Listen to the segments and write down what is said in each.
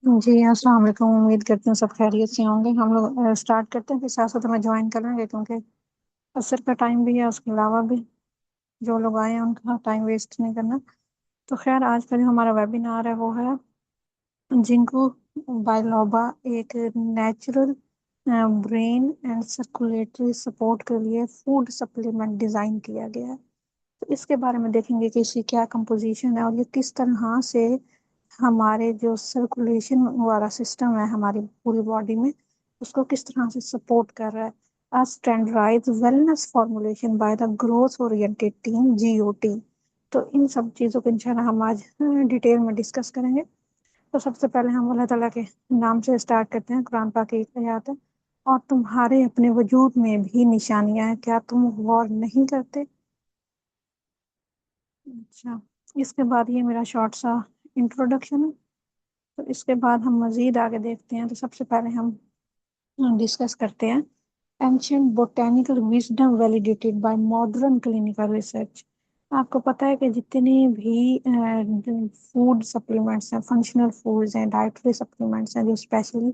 جی अस्सलाम वालेकुम। उम्मीद करती हूँ सब खैरियत से होंगे। हम लोग स्टार्ट करते हैं, फिर साथ साथ में ज्वाइन कर लेंगे क्योंकि असर का टाइम भी है, उसके अलावा भी जो लोग आए हैं उनका टाइम वेस्ट नहीं करना। तो खैर, आज का जो हमारा वेबिनार है वो है जिंको बायलोबा, एक natural brain and circulatory support के लिए फूड सप्लीमेंट डिज़ाइन किया गया है। तो इसके बारे में देखेंगे कि इसकी क्या कंपोजिशन है और ये किस तरह से हमारे जो सर्कुलेशन वाला सिस्टम है हमारी पूरी बॉडी में, उसको किस तरह से सपोर्ट कर रहा है। A standardized wellness formulation by the growth oriented team GOT। तो इन सब चीज़ों को इंशाल्लाह हम आज डिटेल में डिस्कस करेंगे। तो सबसे पहले हम अल्लाह ताला के नाम से स्टार्ट करते हैं। कुरान पाक की एक आयत है, और तुम्हारे अपने वजूद में भी निशानियां हैं, क्या तुम गौर नहीं करते। अच्छा, इसके बाद ये मेरा शॉर्ट सा इंट्रोडक्शन है। तो इसके बाद हम मज़ीद आगे देखते हैं। तो सबसे पहले हम डिस्कस करते हैं ancient botanical wisdom validated bye modern clinical research. आपको पता है कि जितने भी फूड सप्लीमेंट्स हैं, फंक्शनल फूड्स हैं, डाइटरी सप्लीमेंट्स हैं जो स्पेशली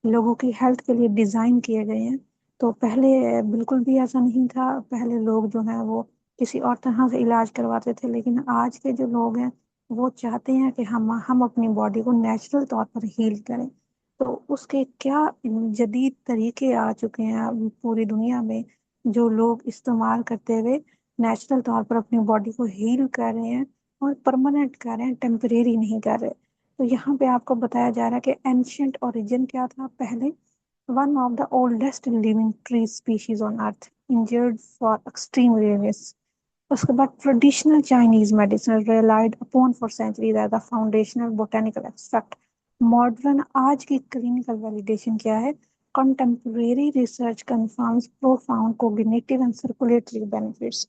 लोगों की हेल्थ के लिए डिज़ाइन किए गए हैं, तो पहले बिल्कुल भी ऐसा नहीं था। पहले लोग जो हैं वो किसी और तरह से इलाज करवाते थे, लेकिन आज के जो लोग हैं वो चाहते हैं कि हम अपनी बॉडी को नेचुरल तौर पर हील करें। तो उसके क्या जदीद तरीके आ चुके हैं अब पूरी दुनिया में, जो लोग इस्तेमाल करते हुए नेचुरल तौर पर अपनी बॉडी को हील कर रहे हैं और परमानेंट कर रहे हैं, टेम्परेरी नहीं कर रहे। तो यहाँ पे आपको बताया जा रहा है कि एंशियंट ओरिजिन क्या था पहले। One of the oldest living tree species on earth, injured for extreme rareness. उसके बाद traditional Chinese medicine relied upon for centuries as the foundational botanical extract. Modern आज की क्लिनिकल वैलिडेशन क्या है। Contemporary research confirms profound cognitive and circulatory benefits.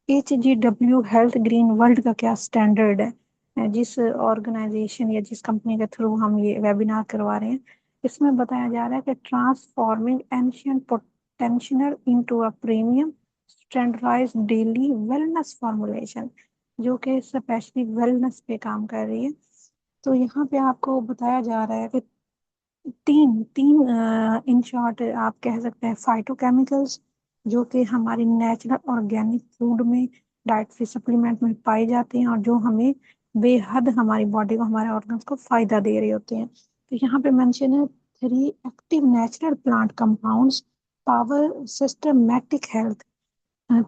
HGW health green world का क्या standard है, जिस ऑर्गेनाइजेशन या जिस कंपनी के थ्रू हम ये वेबिनार करवा रहे हैं, इसमें बताया जा रहा है कि transforming ancient potential into a premium standardized daily wellness formulation, जो कि स्पेशली वेलनेस पे काम कर रही है। तो यहाँ पे आपको बताया जा रहा है कि तीन तीन इन शॉर्ट आप कह सकते हैं फाइटोकेमिकल्स, जो कि हमारी नेचुरल ऑर्गेनिक फूड में, डाइटरी सप्लीमेंट में पाए जाते हैं और जो हमें बेहद हमारी बॉडी को, हमारे ऑर्गन्स को फायदा दे रहे होते हैं। तो यहाँ पे मेंशन है 3 active natural plant compounds power systematic health.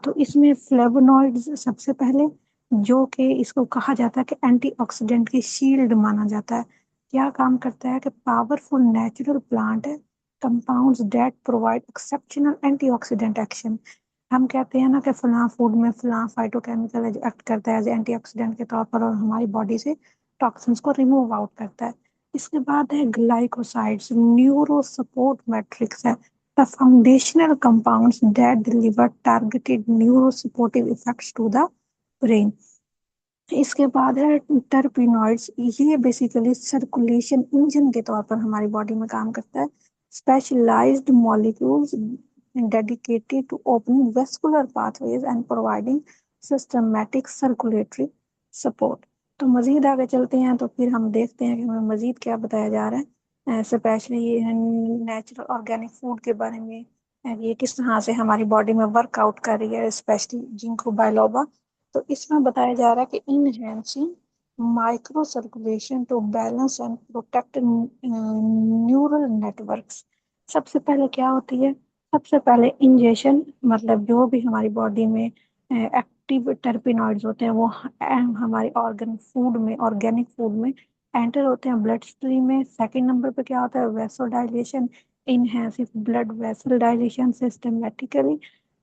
तो इसमें फ्लेवोनॉइड्स सबसे पहले, जो कि इसको कहा जाता है कि एंटीऑक्सीडेंट की शील्ड माना जाता है। क्या काम करता है कि पावरफुल नेचुरल प्लांट है, compounds that provide exceptional antioxidant action. हम कहते हैं ना कि फलां फूड में फलां फाइटोकेमिकल एक्ट करता है एज एंटीऑक्सीडेंट के तौर पर और हमारी बॉडी से टॉक्सिन्स को रिमूव आउट करता है। इसके बाद है ग्लाइकोसाइड्स, न्यूरो सपोर्ट मैट्रिक्स है, the foundational compounds that deliver targeted neurosupportive effects to the brain। इसके बाद है टर्पिनॉइड्स, ये बेसिकली सर्कुलेशन इंजन के तौर पर हमारी बॉडी में काम करता है। Specialized molecules dedicated to opening vascular pathways and providing systematic circulatory support. तो मजीद आगे चलते हैं तो फिर हम देखते हैं कि हमें मजीद क्या बताया जा रहा है, स्पेशली नेचुरल ऑर्गेनिक फूड के बारे में। ये किस तरह से हमारी बॉडी में वर्कआउट कर रही है, स्पेशली जिंको बायलोबा। तो इसमें बताया जा रहा है कि enhancing micro circulation to balance and protect neural networks. सबसे पहले क्या होती है, सबसे पहले इंजेक्शन, मतलब जो भी हमारी बॉडी में एक्टिव टर्पिनॉइड्स होते हैं वो हमारे ऑर्गन फूड में, ऑर्गेनिक फूड में एंटर होते हैं ब्लड स्ट्रीम में। सेकंड नंबर पे क्या होता है, vasodilation, enhancive blood vessel dilation systematically.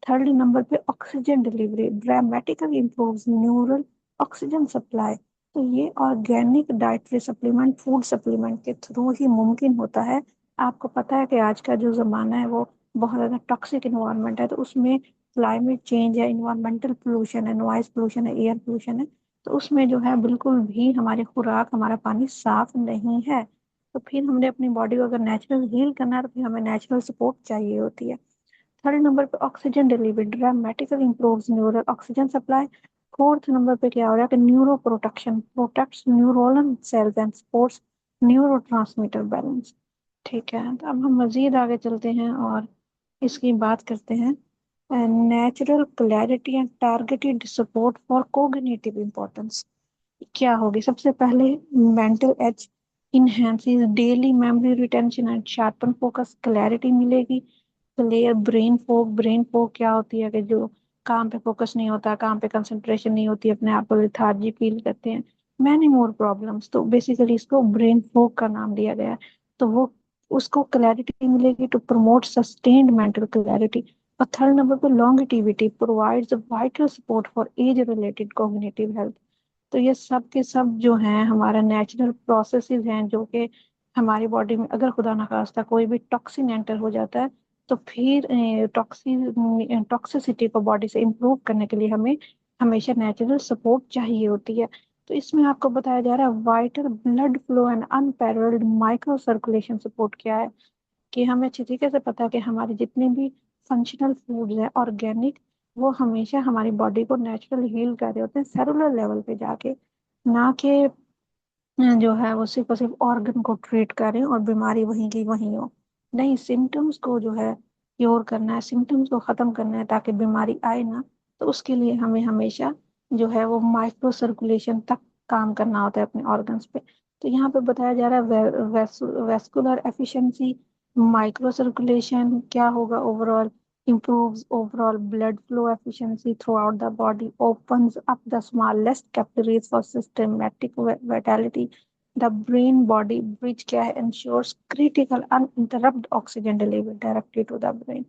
Third number पे oxygen delivery dramatically improves neural oxygen supply. तो ये organic dietary supplement, food supplement के थ्रू ही मुमकिन होता है। आपको पता है कि आज का जो ज़माना है वो बहुत ज़्यादा टॉक्सिक इन्वायरमेंट है, तो उसमें क्लाइमेट चेंज है, इन्वायरमेंटल पोल्यूशन है, नॉइज पोल्यूशन है, एयर पोल्यूशन है। तो उसमें जो है बिल्कुल भी हमारी खुराक, हमारा पानी साफ नहीं है। तो फिर हमने अपनी बॉडी को अगर नेचुरल हील करना है तो फिर हमें नेचुरल सपोर्ट चाहिए होती है। थर्ड नंबर पे oxygen delivery dramatically improves neural oxygen supply. Fourth number पे क्या हो रहा है कि neuro protection protects neuronal cells and supports neuro transmitter balance. ठीक है, तो अब हम मजीद आगे चलते हैं और इसकी बात करते हैं natural clarity and targeted support for cognitive importance. क्या होगी? सबसे पहले mental as enhances daily memory retention and sharpen focus, clarity मिलेगी। क्लियर ब्रेन फॉग क्या होती है कि जो काम पे फोकस नहीं होता, काम पे कंसंट्रेशन नहीं होती, अपने आप को लेथार्जी फील करते हैं, मैनी मोर प्रॉब्लम्स, तो बेसिकली इसको ब्रेन फॉग का नाम दिया गया है। तो वो उसको क्लैरिटी मिलेगी to promote sustained mental clarity. और थर्ड नंबर पे longevity provides vital support for age related cognitive health. तो ये सब के सब जो हैं हमारा नेचुरल प्रोसेसेस हैं जो कि हमारी बॉडी में अगर खुदा ना खास्ता कोई भी टॉक्सिन एंटर हो जाता है तो फिर टॉक्सिसिटी को बॉडी से इम्प्रूव करने के लिए हमें हमेशा नेचुरल सपोर्ट चाहिए होती है। तो इसमें आपको बताया जा रहा है vital blood flow and unparalleled micro circulation support क्या है, कि हमें अच्छी तरीके से पता है कि हमारे जितने भी फंक्शनल फूड्स हैं ऑर्गेनिक, वो हमेशा हमारी बॉडी को नेचुरल हील कर रहे होते हैं सेलुलर लेवल पे जाके, ना कि जो है वो सिर्फ और सिर्फ ऑर्गन को ट्रीट करें और बीमारी वहीं की वहीं हो। नहीं, सिम्टम्स को जो है क्योर करना है, सिम्टम्स को खत्म करना है ताकि बीमारी आए ना, तो उसके लिए हमें हमेशा जो है वो माइक्रो सर्कुलेशन तक काम करना होता है अपने ऑर्गन्स पे। तो यहाँ पे बताया जा रहा है वेस्कुलर एफिशिएंसी, माइक्रो सर्कुलेशन क्या होगा overall, improves overall blood flow efficiency throughout the body, opens up the smallest capillaries for systematic vitality. The brain body bridge क्या है ensures critical uninterrupted oxygen delivery directly to the brain.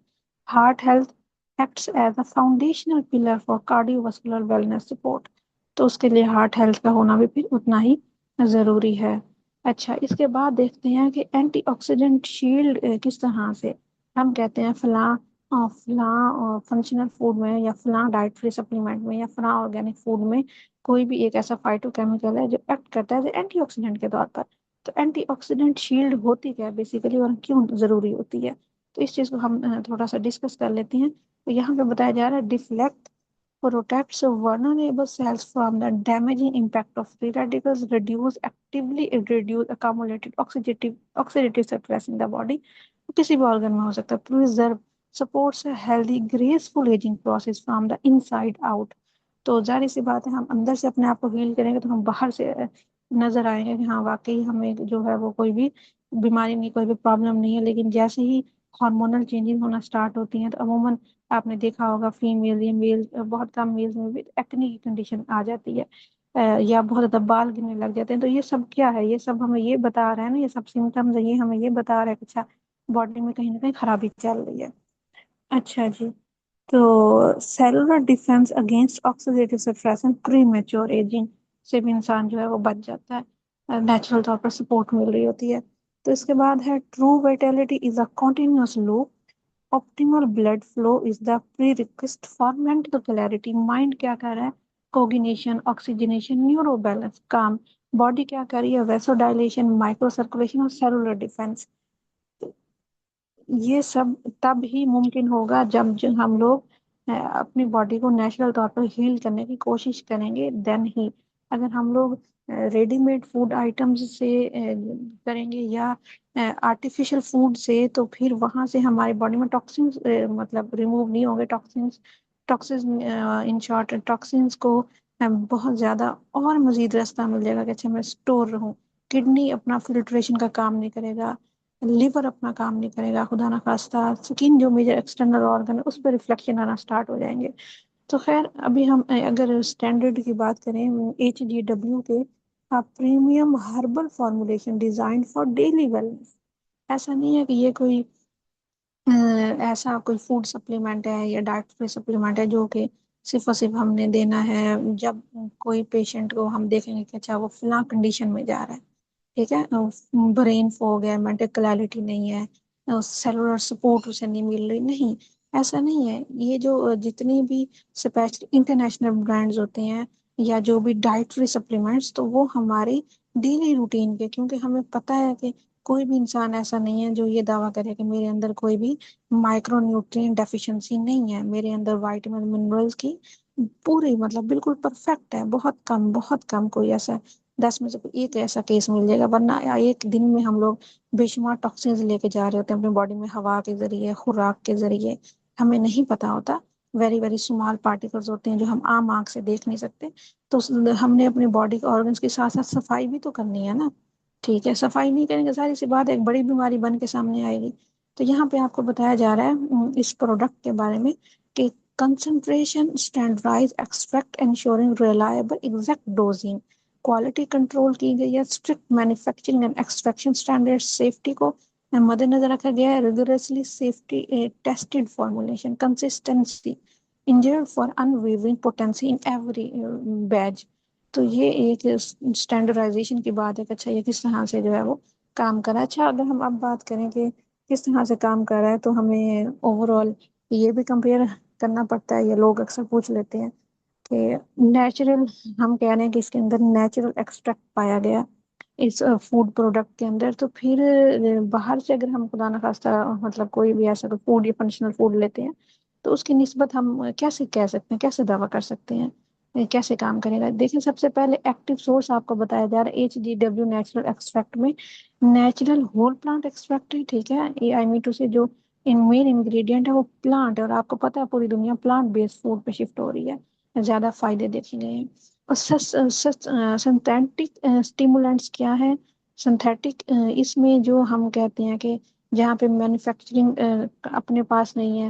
Heart health acts as a foundational pillar for cardiovascular wellness support. तो उसके लिए heart health का होना भी फिर उतना ही जरूरी है। अच्छा, इसके बाद देखते हैं कि एंटीऑक्सीडेंट शील्ड किस तरह से हम कहते हैं फलां फंक्शनल फूड में या फलां डाइटरी सप्लीमेंट में या फलां ऑर्गेनिक फूड में कोई भी एक ऐसा फाइटोकेमिकल है जो एक्ट करता है एंटीऑक्सीडेंट के तौर पर। तो एंटीऑक्सीडेंट शील्ड होती क्या है बेसिकली और क्यों जरूरी होती है, तो इस चीज को हम थोड़ा सा डिस्कस कर लेते हैं। तो यहाँ पे बताया जा रहा है deflect protects vulnerable cells from the damaging impact of free radicals, actively reduce accumulated oxidative stress in the body। किसी भी organ में हो सकता है। Preserve supports a healthy graceful aging process from the inside out। तो जाहिर सी बात है हम अंदर से अपने आप को हील करेंगे तो हम बाहर से नजर आएंगे कि हाँ वाकई हमें जो है वो कोई भी बीमारी नहीं, कोई भी प्रॉब्लम नहीं है। लेकिन जैसे ही हार्मोनल चेंजेस होना स्टार्ट होती हैं तो अमूमन आपने देखा होगा फीमेल या मेल, बहुत कम मेल्स में भी एक्ने की कंडीशन आ जाती है, या बहुत ज्यादा बाल गिरने लग जाते हैं। तो ये सब क्या है, ये सब हमें ये बता रहा है ना, ये सब सिम्टम्स है, ये हमें ये बता रहा है कि अच्छा बॉडी में कहीं ना कहीं खराबी चल रही है। अच्छा जी, तो cellular defence against oxidative stress and premature ageing से भी इंसान जो है वो बच जाता है, नेचुरल तौर पर सपोर्ट मिल रही होती है। तो इसके बाद है true vitality is a continuous loop, optimal blood flow is the pre request for mental clarity. Mind क्या कर रहा है, कोऑर्डिनेशन, ऑक्सीजनेशन, न्यूरो बैलेंस, काम। बॉडी क्या कर रही है, वेसोडाइलेशन, माइक्रो सर्कुलेशन और सेलुलर डिफेंस। ये सब तब ही मुमकिन होगा जब जो हम लोग अपनी बॉडी को नेचुरल तौर पर हील करने की कोशिश करेंगे, देन ही। अगर हम लोग रेडीमेड फूड आइटम्स से करेंगे या आर्टिफिशियल फूड से, तो फिर वहां से हमारी बॉडी में टॉक्सिन्स मतलब रिमूव नहीं होंगे। Toxins toxins in short toxins को बहुत ज्यादा और मजीद रास्ता मिल जाएगा कि अच्छा मैं स्टोर रहूं। किडनी अपना फिल्ट्रेशन का काम नहीं करेगा, लिवर अपना काम नहीं करेगा, खुदा ना खास्ता स्किन जो मेजर एक्सटर्नल ऑर्गन है उस पर रिफ्लेक्शन आना स्टार्ट हो जाएंगे। तो खैर अभी हम अगर स्टैंडर्ड की बात करें HGW के premium herbal formulation design for daily wellness. ऐसा नहीं है कि ये कोई अ, ऐसा कोई फूड सप्लीमेंट है या डाइटरी सप्लीमेंट है जो कि सिर्फ और सिर्फ हमने देना है जब कोई पेशेंट को हम देखेंगे कि अच्छा वो फला कंडीशन में जा रहा है, ठीक है, ब्रेन फॉग है, मेंटल क्लैरिटी नहीं है, सेलुलर सपोर्ट उसे नहीं मिल रही, नहीं, ऐसा नहीं है। ये जो जितनी भी स्पेशल इंटरनेशनल ब्रांड्स होते हैं या जो भी डाइटरी सप्लीमेंट्स, तो वो हमारी डेली रूटीन के, क्योंकि हमें पता है कि कोई भी इंसान ऐसा नहीं है जो ये दावा करे कि मेरे अंदर कोई भी माइक्रो न्यूट्रिएंट डेफिशिएंसी नहीं है, मेरे अंदर विटामिन मिनरल्स की पूरी मतलब बिल्कुल परफेक्ट है, बहुत कम कोई ऐसा 10 میں سے کوئی ایک ایسا کیس مل جائے گا، ورنہ ایک دن میں ہم لوگ بے شمار ٹاکسینز لے کے جا رہے ہوتے ہیں اپنی باڈی میں، ہوا کے ذریعے، خوراک کے ذریعے، ہمیں نہیں پتا ہوتا۔ ویری ویری اسمال پارٹیکلز ہوتے ہیں جو ہم عام آنکھ سے دیکھ نہیں سکتے۔ تو ہم نے اپنی باڈی کے آرگنس کے ساتھ ساتھ صفائی بھی تو کرنی ہے نا، ٹھیک ہے؟ صفائی نہیں کریں گے ظاہر سی بات ہے ایک بڑی بیماری بن کے سامنے آئے گی۔ تو یہاں پہ آپ کو بتایا جا رہا ہے اس پروڈکٹ کے بارے میں کہ concentration standardized extract ensuring reliable exact dosing، quality control کی گئی ہے، strict manufacturing and extraction standard, safety کو مد نظر رکھا گیا ہے، regularly safety tested formulation, consistency ensured for ensuring potency in every batch. تو یہ ایک اسٹینڈرڈائزیشن کی بات ہے کہ اچھا یہ کس طرح سے جو ہے وہ کام کرا ہے۔ اچھا اگر ہم اب بات کریں کہ کس طرح سے کام کر رہا ہے تو ہمیں اوور آل یہ بھی کمپیئر کرنا پڑتا ہے، یہ لوگ اکثر پوچھ لیتے ہیں کہ نیچرل، ہم کہہ رہے ہیں کہ اس کے اندر نیچرل ایکسٹریکٹ پایا گیا اس فوڈ پروڈکٹ کے اندر، تو پھر باہر سے اگر ہم خدا نخواستہ مطلب کوئی بھی ایسا فوڈ یا فنکشنل فوڈ لیتے ہیں تو اس کی نسبت ہم کیسے کہہ سکتے ہیں، کیسے دعویٰ کر سکتے ہیں، کیسے کام کرے گا؟ دیکھیں سب سے پہلے ایکٹیو سورس آپ کو بتایا جا رہا ہے HGW نیچرل ایکسٹریکٹ میں نیچرل ہول پلانٹ ایکسٹریکٹ ہے، ٹھیک ہے؟ یہ آئی مین ٹو سے جو ان مین انگریڈینٹ ہے وہ پلانٹ ہے، اور آپ کو پتا ہے پوری دنیا پلانٹ بیس فوڈ پہ شفٹ ہو رہی ہے، زیادہ فائدے دیکھے گئے ہیں۔ اور سنتھیٹک اسٹیمولینٹس کیا ہے؟ سنتھیٹک اس میں جو ہم کہتے ہیں کہ جہاں پہ مینوفیکچرنگ اپنے پاس نہیں ہے،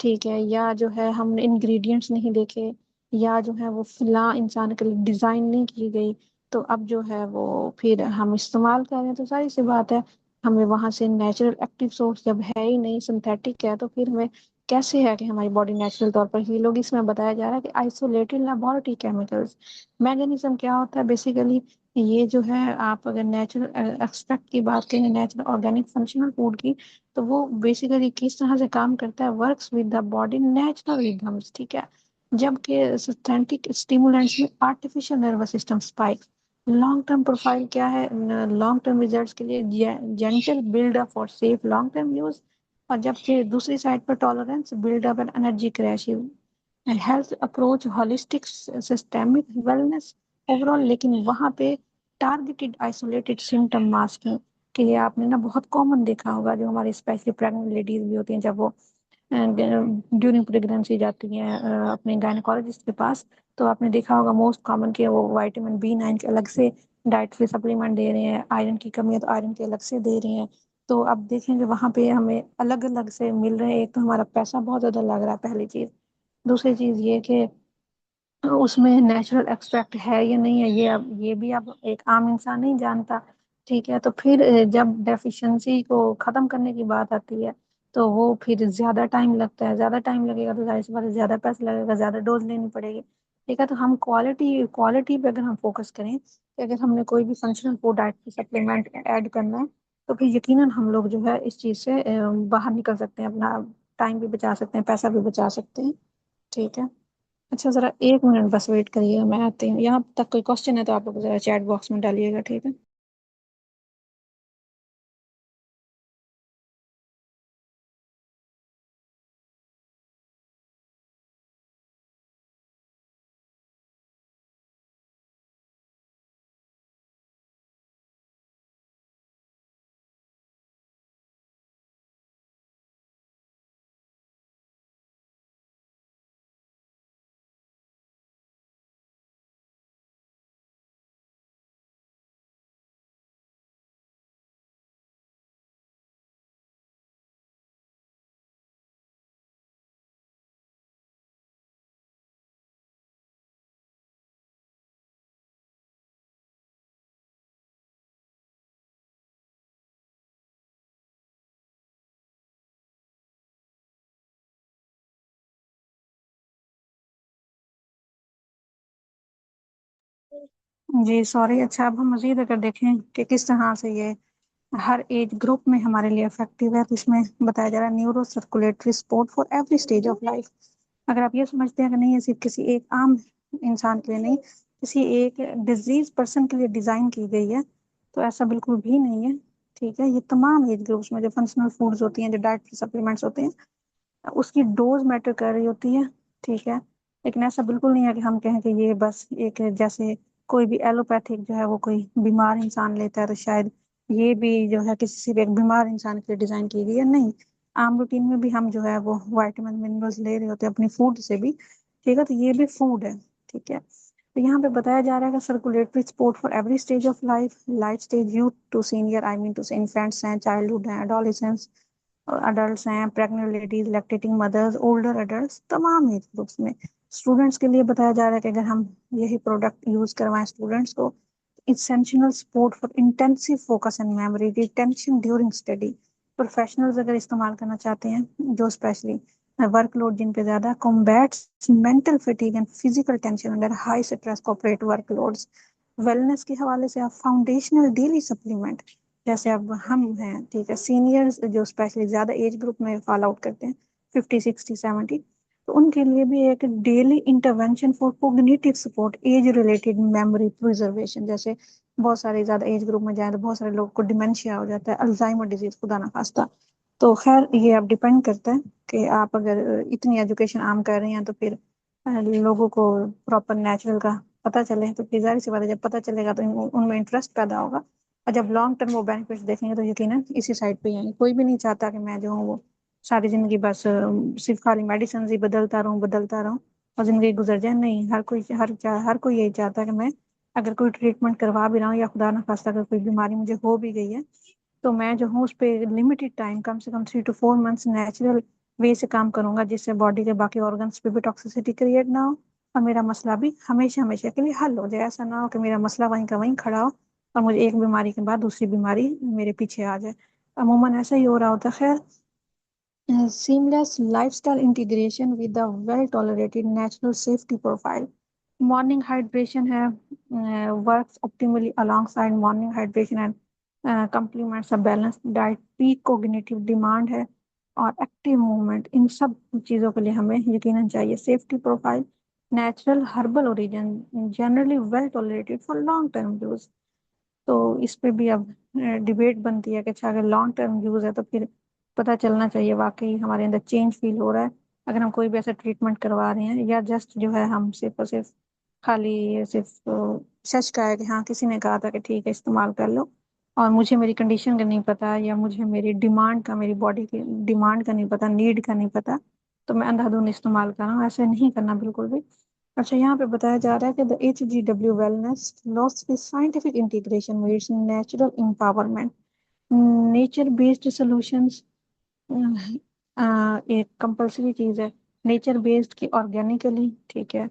ٹھیک ہے، یا جو ہے ہم نے انگریڈینٹس نہیں دیکھے، یا جو ہے وہ فلاں انسان کے لیے ڈیزائن نہیں کی گئی، تو اب جو ہے وہ پھر ہم استعمال کر رہے ہیں، تو ظاہر سی بات ہے ہمیں وہاں سے نیچرل ایکٹیو سورس جب ہے ہی نہیں، سنتھیٹک ہے، تو پھر ہمیں کیسے ہے کہ ہماری باڈی نیچرل طور پر ہی لوگ؟ اس میں بتایا جا رہا ہے کہ آئسولیٹڈ لیبورٹری کیمیکلز، میکینزم کیا ہوتا ہے بیسیکلی؟ یہ جو ہے آپ اگر نیچرل ایکسٹریکٹ کی بات کریں، نیچرل آرگینک فنکشنل فوڈ کی، تو وہ بیسیکلی کس طرح سے کام کرتا ہے؟ Works with the body natural rhythms, ٹھیک ہے؟ جبکہ سنتھیٹک اسٹیمولینٹس میں artificial nervous system spike. Long term profile کیا ہے؟ لانگ ٹرم ریزلٹس کے لیے جینٹل بلڈ اپ اور سیف لانگ ٹرم یوز، اور جبکہ دوسری سائڈ پر tolerance build up and energy crash, health approach holistic systemic wellness overall. لیکن وہاں پہ ٹارگیٹڈ آئسولیٹڈ سمٹم ماسکنگ کے لیے آپ نے نا بہت کامن دیکھا ہوگا، جو ہماری اسپیشلی پریگننٹ لیڈیز بھی ہوتی ہیں جب وہ ڈیورنگ پریگننسی جاتی ہیں اپنے گائنیکولوجسٹ کے پاس، تو آپ نے دیکھا ہوگا موسٹ کامن کہ وہ وائٹامن B9 کے الگ سے ڈائٹری سپلیمنٹ دے رہے ہیں، آئرن کی کمی ہے تو آئرن کے الگ سے دے رہے ہیں۔ تو اب دیکھیں کہ وہاں پہ ہمیں الگ الگ سے مل رہے ہیں، ایک تو ہمارا پیسہ بہت زیادہ لگ رہا ہے پہلی چیز، دوسری چیز یہ کہ اس میں نیچرل ایکسٹریکٹ ہے یا نہیں ہے یہ بھی اب ایک عام انسان نہیں جانتا، ٹھیک ہے؟ تو پھر جب ڈیفیشنسی کو ختم کرنے کی بات آتی ہے تو وہ پھر زیادہ ٹائم لگتا ہے، زیادہ ٹائم لگے گا تو ظاہر سی بات ہے زیادہ پیسہ لگے گا، زیادہ ڈوز لینی پڑے گی، ٹھیک ہے؟ تو ہم کوالٹی پہ اگر ہم فوکس کریں کہ اگر ہم نے کوئی بھی functional food diet supplement add کرنا ہے تو پھر یقیناً ہم لوگ جو ہے اس چیز سے باہر نکل سکتے ہیں، اپنا ٹائم بھی بچا سکتے ہیں، پیسہ بھی بچا سکتے ہیں، ٹھیک ہے؟ اچھا ذرا 1 منٹ بس ویٹ کریے گا، میں آتی ہوں۔ یہاں تک کوئی کوشچن ہے تو آپ لوگ ذرا چیٹ باکس میں ڈالیے گا، ٹھیک ہے؟ جی سوری۔ اچھا اب ہم مزید اگر دیکھیں کہ کس طرح سے یہ ہر ایج گروپ میں ہمارے لیے افیکٹو ہے، تو اس میں بتایا جا رہا ہے neuro circulatory support for every stage of life. اگر آپ یہ سمجھتے ہیں کہ نہیں یہ صرف کسی ایک عام انسان کے لیے نہیں، کسی ایک ڈیزیز پرسن کے لیے ڈیزائن کی گئی ہے، تو ایسا بالکل بھی نہیں ہے، ٹھیک ہے؟ یہ تمام ایج گروپس میں جو فنکشنل فوڈز ہوتی ہیں، جو ڈائٹ سپلیمنٹس ہوتے ہیں، اس کی ڈوز میٹر کر رہی ہوتی ہے، ٹھیک ہے؟ لیکن ایسا بالکل نہیں ہے کہ ہم کہیں کہ یہ بس ایک جیسے कोई भी एलोपैथिक जो है वो कोई बीमार इंसान लेता है, तो शायद ये भी जो है किसी से भी एक बीमार इंसान के लिए डिजाइन की गई है, नहीं। आम रूटीन में भी हम जो है वो वाइटामिन मिनरल्स ले रहे होते हैं अपनी फूड से भी, ठीक है, तो ये भी फूड है, ठीक है। तो यहाँ पे बताया जा रहा है कि circulatory support for every stage of life, life stage youth to senior, I mean to say infants हैं, चाइल्डहुड हैं, एडोलेसेंस, अडल्ट हैं, pregnant ladies, lactating mothers, older adult, तमाम एज ग्रुप्स में। स्टूडेंट्स के लिए बताया जा रहा है कि अगर हम यही प्रोडक्ट यूज करवाएं स्टूडेंट्स को, essential support for intensive focus and memory retention during study। Professionals अगर इस्तेमाल करना चाहते हैं जो स्पेशली वर्कलोड जिन पे ज्यादा, combats mental fatigue and physical tension under high stress corporate workloads. Wellness के हवाले से आप फाउंडेशनल डेली सप्लीमेंट, जैसे अब हम हैं, ठीक है, सीनियर्स जो स्पेशली ज्यादा एज ग्रुप में फॉलो आउट करते हैं, 50 60 70, तो उनके लिए भी एक daily intervention for cognitive support, age related memory preservation. जैसे बहुत सारे ज्यादा एज ग्रुप में जाए तो बहुत सारे लोगों को डिमेंशिया हो जाता है, अल्जाइमर डिजीज, खुदा ना खास्ता। तो खैर ये अब डिपेंड करता है कि आप अगर इतनी एजुकेशन आम कर रही हैं तो फिर लोगों को प्रॉपर नेचुरल का पता चले, तो फिर जाहिर सी बात है जब पता चलेगा तो उनमें इंटरेस्ट पैदा होगा, और जब लॉन्ग टर्म वो बेनिफिट्स देखेंगे तो यकीनन इसी साइड पे ही आएंगे। कोई भी नहीं चाहता कि मैं जो हूँ वो सारी जिंदगी बस सिर्फ खाली मेडिसिन ही बदलता रहूं और जिंदगी गुजर जाए, नहीं। हर कोई यही चाहता है कि मैं अगर कोई ट्रीटमेंट करवा भी रहा हूँ या खुदा ना खास्ता अगर कोई बीमारी मुझे हो भी गई है, तो मैं जो हूँ उस पर लिमिटेड टाइम, कम से कम 3 to 4 मंथ्स नेचुरल वे से काम करूंगा, जिससे बॉडी के बाकी ऑर्गन्स पे भी टॉक्सिसिटी क्रिएट ना हो, और मेरा मसला भी हमेशा हमेशा के लिए हल हो जाए। ऐसा ना हो कि मेरा मसला वहीं का वहीं खड़ा हो और मुझे एक बीमारी के बाद दूसरी बीमारी मेरे पीछे आ जाए। अमूमन ऐसा ही हो रहा होता है। खैर, seamless lifestyle integration with a well-tolerated natural safety profile. Morning hydration है, works optimally alongside morning hydration and complements a balanced diet, peak cognitive demand है और एक्टिव मूवमेंट, इन सब चीज़ों के लिए हमें यकीनन चाहिए safety profile, natural herbal origin, generally well tolerated for long term use. तो इस पे भी अब डिबेट बनती है कि अच्छा अगर लॉन्ग टर्म यूज है तो फिर पता चलना चाहिए वाकई हमारे अंदर चेंज फील हो रहा है अगर हम कोई भी ऐसा ट्रीटमेंट करवा रहे हैं, या जस्ट जो है हम सिर्फ और सिर्फ खाली ये सिर्फ सच का है कि हाँ किसी ने कहा था कि ठीक है इस्तेमाल कर लो, और मुझे मेरी कंडीशन का नहीं पता, या मुझे मेरी डिमांड का, मेरी बॉडी की डिमांड का नहीं पता, नीड का नहीं पता, तो मैं अंधाधुंध इस्तेमाल कर रहा हूँ। ऐसे नहीं करना बिल्कुल भी। अच्छा, यहाँ पे बताया जा रहा है कि the HGW wellness philosophy scientific integration meets natural empowerment, nature based solutions एक कंपलसरी चीज है, नेचर बेस्ड की ऑर्गेनिकली, ठीक है।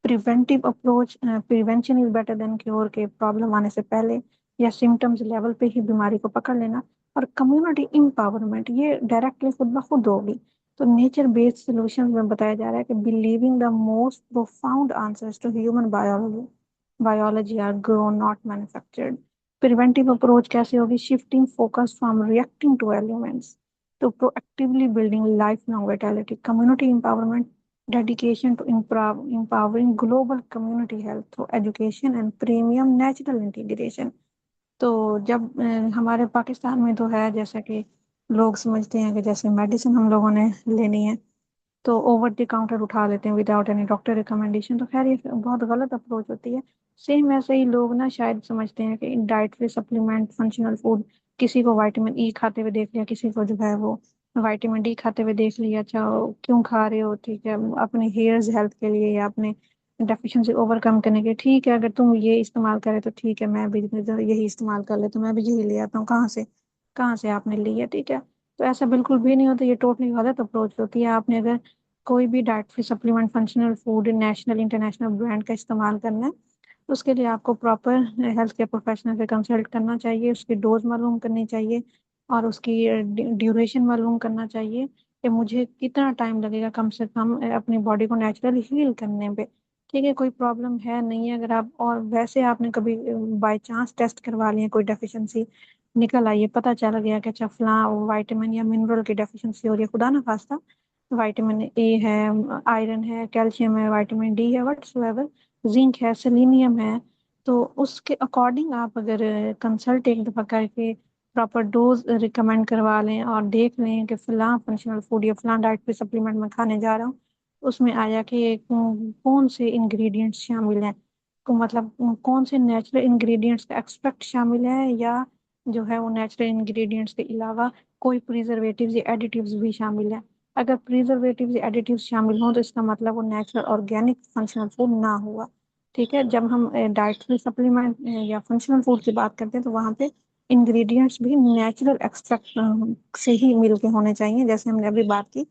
Preventive approach, prevention is better than cure, के प्रॉब्लम आने से पहले या सिम्टम्स लेवल पे ही बीमारी को पकड़ लेना। और कम्युनिटी एम्पावरमेंट, ये डायरेक्टली खुद ब खुद होगी। तो नेचर बेस्ड सॉल्यूशंस में बताया जा रहा है कि believing the most profound answers to human biology are grown not manufactured. Preventive approach कैसे होगी? Shifting focus from reacting to elements to proactively building lifelong vitality, community empowerment, dedication to empowering global community health through education and premium natural integration। तो जब हमारे पाकिस्तान में तो है जैसा कि लोग समझते हैं कि जैसे मेडिसिन हम लोगों ने लेनी है तो ओवर द काउंटर उठा लेते हैं विदाउट एनी डॉक्टर रिकमेंडेशन, तो खैर ये बहुत गलत अप्रोच होती है। सेम ऐसे ही लोग ना शायद समझते हैं कि डाइटरी सप्लीमेंट, फंक्शनल फूड, किसी को विटामिन ई खाते हुए देख लिया, किसी को जो है वो विटामिन डी खाते हुए देख लिया, अच्छा क्यों खा रहे हो, ठीक है, अपने हेयर्स हेल्थ के लिए या अपने डेफिशिएंसी ओवरकम करने के लिए, ठीक है अगर तुम ये इस्तेमाल करे तो ठीक है, मैं भी यही इस्तेमाल कर ले तो मैं भी यही ले आता हूँ, कहाँ से आपने लिया, ठीक है। तो ऐसा बिल्कुल भी नहीं होता, ये टोटली गलत अप्रोच होती है। आपने अगर कोई भी dietary supplement, functional food, national international brand का इस्तेमाल करना है तो उसके लिए आपको प्रॉपर हेल्थ केयर प्रोफेशनल से कंसल्ट करना चाहिए, उसकी डोज मालूम करनी चाहिए और उसकी ड्यूरेशन मालूम करना चाहिए कि मुझे कितना टाइम लगेगा कम से कम अपनी बॉडी को नेचुरली हील करने पे, ठीक है, कोई प्रॉब्लम है नहीं है। अगर आप और वैसे आपने कभी बाय चांस टेस्ट करवा लिया, कोई डेफिशिएंसी निकल आई है, पता चल गया कि अच्छा फलां विटामिन या मिनरल की डेफिशिएंसी हो रही है, खुदा ना खास्ता विटामिन ए है, आयरन है, कैल्शियम है, विटामिन डी है, व्हाटसोएवर, जिंक है, सेलेनियम है, तो उसके अकॉर्डिंग आप अगर कंसल्ट एक दफा करके प्रॉपर डोज रिकमेंड करवा लें और देख लें कि फलां फंक्शनल फूड या फलां डाइट पे सप्लीमेंट में खाने जा रहा हूँ, उसमें आया कि कौन से इंग्रेडिएंट्स शामिल हैं, मतलब कौन से नेचुरल इंग्रेडिएंट्स का एक्सट्रैक्ट शामिल है, या जो है वो नेचुरल इंग्रेडिएंट्स के अलावा कोई प्रिजर्वेटिव्स या एडिटिव्स भी शामिल है। अगर प्रिजर्वेटिव्स या एडिटिव्स शामिल हों तो इसका मतलब वो नेचुरल ऑर्गेनिक फंक्शनल फूड ना हुआ। ठीक है, जब हम डाइटरी सप्लीमेंट या फंक्शनल फूड की बात करते हैं तो वहाँ पे इंग्रेडिएंट्स भी नेचुरल एक्सट्रैक्ट से ही मिल के होने चाहिए। जैसे हमने अभी बात की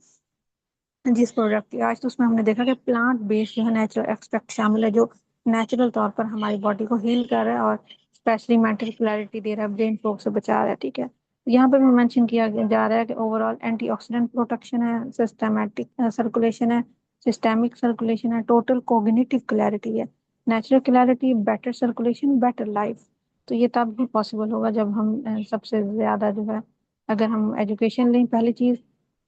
जिस प्रोडक्ट की, आज तो उसमें हमने देखा कि प्लांट बेस्ड जो है नेचुरल एक्सट्रैक्ट शामिल है, जो नेचुरल तौर पर हमारी बॉडी को हील कर रहा है और स्पेशली मेंटल क्लैरिटी दे रहा है, ब्रेन फॉग से बचा रहा है। ठीक है, यहाँ पर भी मेंशन किया जा रहा है कि ओवरऑल एंटीऑक्सीडेंट प्रोटेक्शन है, सिस्टमैटिक सर्कुलेशन है, सिस्टेमिक सर्कुलेशन है, टोटल कोग्निटिव क्लैरिटी है। Natural clarity, better circulation, better life. तो ये तब भी पॉसिबल होगा जब हम सबसे ज्यादा जो है, अगर हम एजुकेशन लें पहली चीज,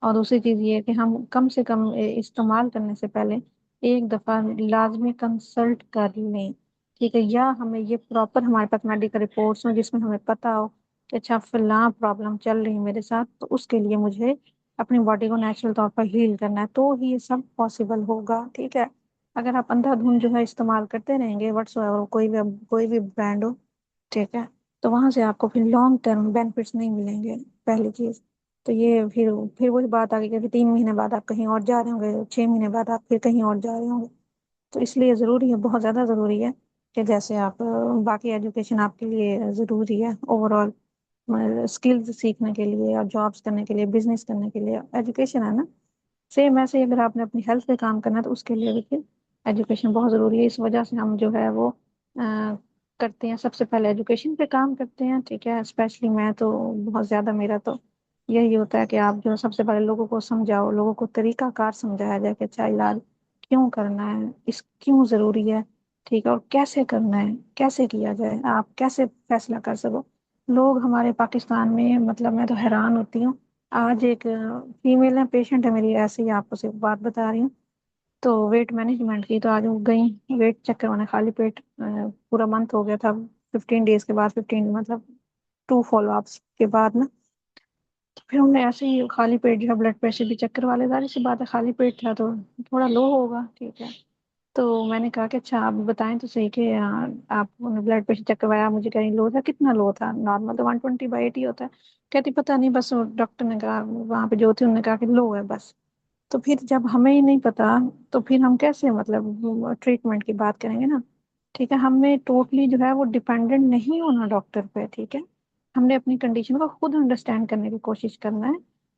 और दूसरी चीज ये है कि हम कम से कम इस्तेमाल करने से पहले एक दफा लाजमी कंसल्ट कर लें। ठीक है, या हमें ये प्रॉपर हमारे पास मेडिकल रिपोर्ट्स हो जिसमें हमें पता हो कि अच्छा फलां प्रॉब्लम चल रही है मेरे साथ, तो उसके लिए मुझे अपनी बॉडी को नेचुरल तौर पर हील करना है, तो ही ये सब पॉसिबल होगा। ठीक है, अगर आप अंधाधुंध जो है इस्तेमाल करते रहेंगे व्हाट्सएवर, कोई भी ब्रांड हो, ठीक है, तो वहां से आपको फिर लॉन्ग टर्म बेनिफिट्स नहीं मिलेंगे, पहली चीज। तो ये फिर वही बात आ गई कि फिर 3 महीने बाद आप कहीं और जा रहे होंगे, 6 महीने बाद आप फिर कहीं और जा रहे होंगे। तो इसलिए ज़रूरी है, बहुत ज़्यादा ज़रूरी है कि जैसे आप बाकी एजुकेशन आपके लिए ज़रूरी है ओवरऑल, स्किल्स सीखने के लिए और जॉब्स करने के लिए, बिजनेस करने के लिए एजुकेशन है ना। सेम ऐसे ही अगर आपने अपनी हेल्थ पे काम करना है तो उसके लिए भी फिर एजुकेशन बहुत ज़रूरी है। इस वजह से हम जो है वो करते हैं, सबसे पहले एजुकेशन पे काम करते हैं। ठीक है, स्पेशली मैं तो बहुत ज़्यादा, मेरा तो यही होता है कि आप जो सबसे पहले लोगों को समझाओ, लोगों को तरीकाकार समझाया जाए कि अच्छा इलाज क्यों करना है, इस क्यों ज़रूरी है। ठीक है, और कैसे करना है, कैसे किया जाए, आप कैसे फैसला कर सको। लोग हमारे पाकिस्तान में, मतलब मैं तो हैरान होती हूँ। आज एक फीमेल है, पेशेंट है मेरी, ऐसे ही आपको सिर्फ बात बता रही हूँ। तो वेट मैनेजमेंट की, तो आज वो गई वेट चेक करवाने, खाली पेट, पूरा मंथ हो गया था, 15 डेज के बाद, 15 मतलब 2 फॉलो अप्स के बाद ना, तो फिर हमने ऐसे ही खाली पेट जो है ब्लड प्रेशर भी चेक करवा लिया, जाहिर सी बात है खाली पेट था तो थोड़ा लो होगा। ठीक है, तो मैंने कहा कि अच्छा आप बताएं तो सही कि आपने ब्लड प्रेशर चेक करवाया, मुझे कहीं लो था, कितना लो था, नॉर्मल तो 120/80 होता है। कहती पता नहीं, बस डॉक्टर ने कहा, वहां पे जो थी उन्होंने कहा कि लो है बस। तो फिर जब हमें ही नहीं पता, तो फिर हम कैसे मतलब ट्रीटमेंट की बात करेंगे ना। ठीक है, हमें टोटली जो है वो डिपेंडेंट नहीं होना डॉक्टर पे। ठीक है, हमने अपनी कंडीशन को खुद अंडरस्टैंड करने की कोशिश करना है।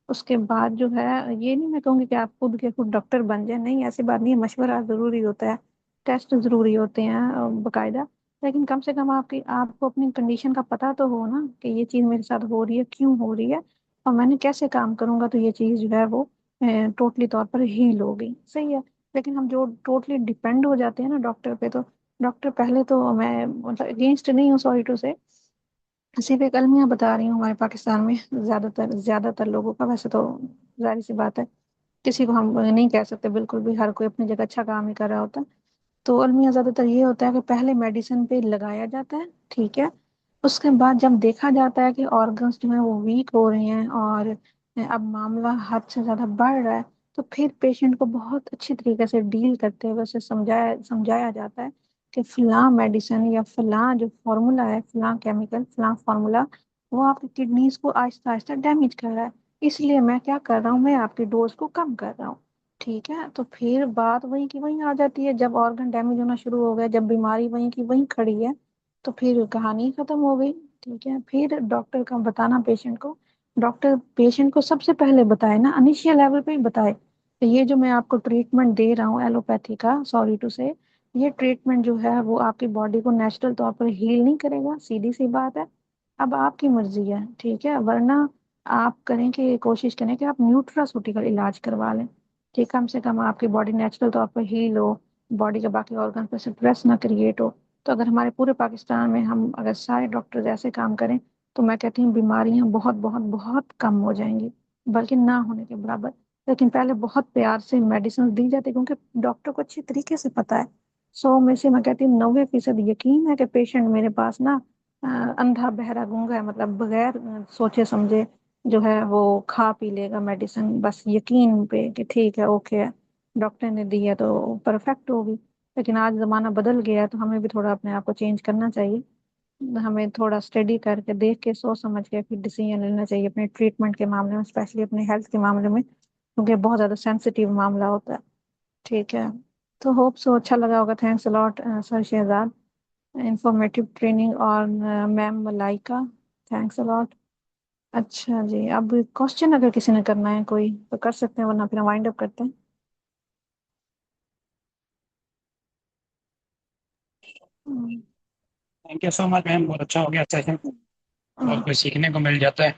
उसके बाद जो है, ये नहीं मैं कहूँगी कि आप खुद के खुद डॉक्टर बन जाए, नहीं ऐसी बात नहीं है, मशवरा जरूरी होता है, टेस्ट जरूरी होते हैं बकायदा। लेकिन कम से कम आपकी आपको अपनी कंडीशन का पता तो हो ना कि ये चीज़ मेरे साथ हो रही है, क्यों हो रही है, और मैंने कैसे काम करूंगा तो ये चीज़ जो है वो टोटली तौर पर हील हो गई। सही है, लेकिन हम जो टोटली डिपेंड हो जाते हैं ना डॉक्टर पे, तो डॉक्टर पहले तो, मैं मतलब अगेंस्ट नहीं हूँ, सॉरी टू से, सिर्फ एक अलमिया बता रही हूँ, हमारे पाकिस्तान में ज्यादातर लोगों का, वैसे तो जाहिर सी बात है किसी को हम नहीं कह सकते, बिल्कुल भी हर कोई अपनी जगह अच्छा काम ही कर रहा होता है। तो अलमिया ज्यादातर ये होता है कि पहले मेडिसिन पे लगाया जाता है। ठीक है, उसके बाद जब देखा जाता है कि ऑर्गन्स जो है वो वीक हो रहे हैं और अब मामला हद से ज्यादा बढ़ रहा है, तो फिर पेशेंट को बहुत अच्छी तरीके से डील करते हुए उसे समझाया समझाया जाता है कि फलां मेडिसिन या फलां जो फार्मूला है, फलां केमिकल, फलां फार्मूला, वो आपकी किडनीज को आहिस्ता आहिस्ता डैमेज कर रहा है, इसलिए मैं क्या कर रहा हूँ, मैं आपकी डोज को कम कर रहा हूँ। ठीक है, तो फिर बात वही की वही आ जाती है, जब ऑर्गन डैमेज होना शुरू हो गया, जब बीमारी वही की वही खड़ी है, तो फिर कहानी खत्म हो गई। ठीक है, फिर डॉक्टर का बताना पेशेंट को, डॉक्टर पेशेंट को सबसे पहले बताए ना, इनिशियल लेवल पे ही बताए कि ये जो मैं आपको ट्रीटमेंट दे रहा हूँ एलोपैथी का, सॉरी टू से, ये ट्रीटमेंट जो है वो आपकी बॉडी को नेचुरल तौर पर हील नहीं करेगा, सीधी सी बात है। अब आपकी मर्जी है, ठीक है, वरना आप करें कि कोशिश करें कि आप न्यूट्रासूटिकल इलाज करवा लें। कि कम से कम आपकी बॉडी नेचुरल तौर पर हील हो, बॉडी के बाकी ऑर्गन पर स्ट्रेस ना क्रिएट हो। तो अगर हमारे पूरे पाकिस्तान में हम अगर सारे डॉक्टर ऐसे काम करें, तो मैं कहती हूँ बीमारियां बहुत बहुत बहुत कम हो जाएंगी, बल्कि ना होने के बराबर। लेकिन पहले बहुत प्यार से मेडिसिन दी जाती, क्योंकि डॉक्टर को अच्छी तरीके से पता है, 100 में से मैं कहती हूँ 90% यकीन है कि पेशेंट मेरे पास ना अंधा बहरा गूंगा है, मतलब बगैर सोचे समझे जो है वो खा पी लेगा मेडिसिन, बस यकीन पे कि ठीक है, ओके है, डॉक्टर ने दी है तो परफेक्ट होगी। لیکن آج زمانہ بدل گیا ہے تو ہمیں بھی تھوڑا اپنے آپ کو چینج کرنا چاہیے. ہمیں تھوڑا اسٹڈی کر کے دیکھ کے سوچ سمجھ کے پھر ڈیسیجن لینا چاہیے اپنے ٹریٹمنٹ کے معاملے میں، اسپیشلی اپنے ہیلتھ کے معاملے میں، کیونکہ بہت زیادہ سینسیٹیو معاملہ ہوتا ہے. ٹھیک ہے، تو ہوپ سو اچھا لگا ہوگا. تھینکس الاٹ سر شہزاد، انفارمیٹیو ٹریننگ. اور میم ملائکہ، تھینکس الاٹ. اچھا جی، اب کوشچن اگر کسی نے کرنا ہے کوئی تو کر سکتے ہیں، ورنہ پھر ہم وائنڈ اپ کرتے ہیں. تھینک یو سو مچ میم، بہت اچھا ہو گیا. اچھا ہے، بہت کچھ سیکھنے کو مل جاتا ہے.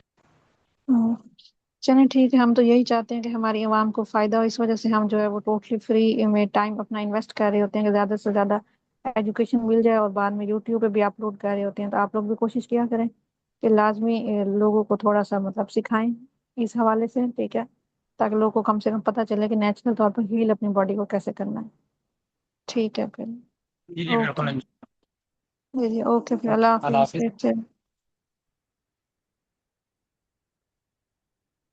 چلیں ٹھیک ہے، ہم تو یہی چاہتے ہیں کہ ہماری عوام کو فائدہ ہو. اس وجہ سے ہم جو ہے وہ ٹوٹلی فری میں ٹائم اپنا انویسٹ کر رہے ہوتے ہیں کہ زیادہ سے زیادہ ایجوکیشن مل جائے، اور بعد میں یوٹیوب پہ بھی اپلوڈ کر رہے ہوتے ہیں. تو آپ لوگ بھی کوشش کیا کریں کہ لازمی لوگوں کو تھوڑا سا مطلب سکھائیں اس حوالے سے. ٹھیک ہے، تاکہ لوگوں کو کم سے کم پتہ چلے کہ نیچرل طور پر ہیل اپنی باڈی کو کیسے کرنا ہے. ٹھیک ہے پھر. جی جی اوکے بالکل. جی جی، اوکے پھر اللہ اللہ حافظ. حافظ. Take care.